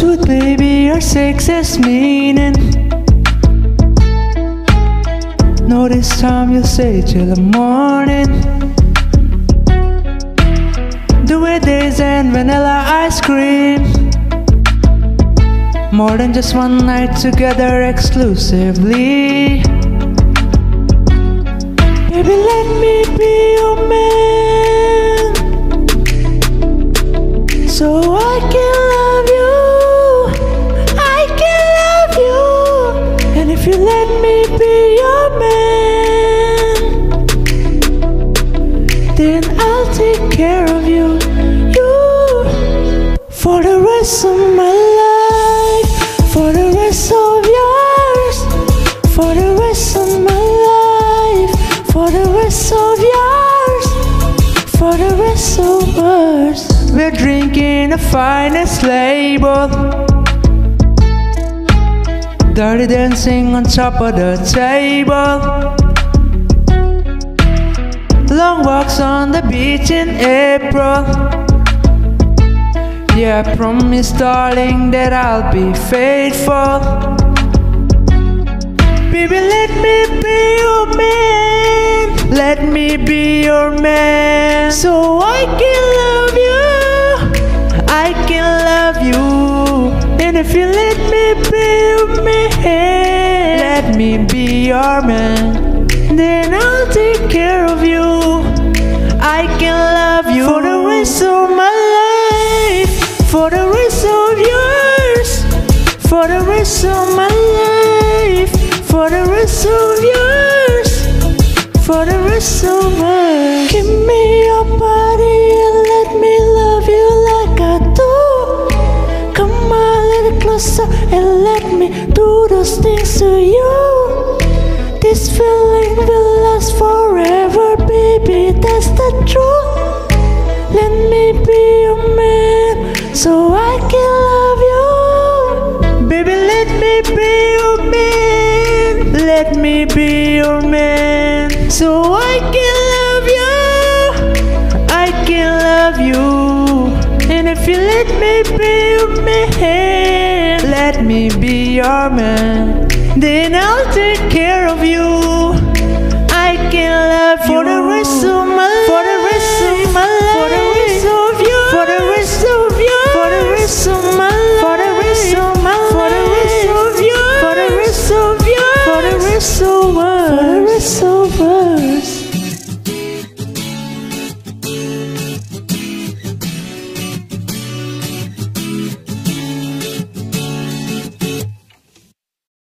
Sweet baby, your sex is meaning. No, this time you'll stay till the morning. The way days and vanilla ice cream. More than just one night together exclusively. Baby, let me be your man, so I can love you, I can love you. And if you let me be your man, then I'll take care of you, for the rest of my life, for the rest of yours, for the rest of my life, for the rest of yours, for the rest of us. We're drinking the finest label, dirty dancing on top of the table, long walks on the beach in April. Yeah, I promise, darling, that I'll be faithful. Baby, let me be your man, let me be your man, so I can love you, I can love you. And if you let me be your man, let me be your man, then I'll take care of you, I can love you, for the rest of my life, for the rest of yours, for the rest of my life, for the rest of yours, for the rest of us. Give me your body and let me love you like I do. Come a little closer and let me do those things to you. This feeling will last forever, baby, that's the truth. Let me be your man, so I can love you. Baby, let me be your man, let me be your man, so I can love you, I can love you. And if you let me be your man, let me be your man, then I'll take care of you.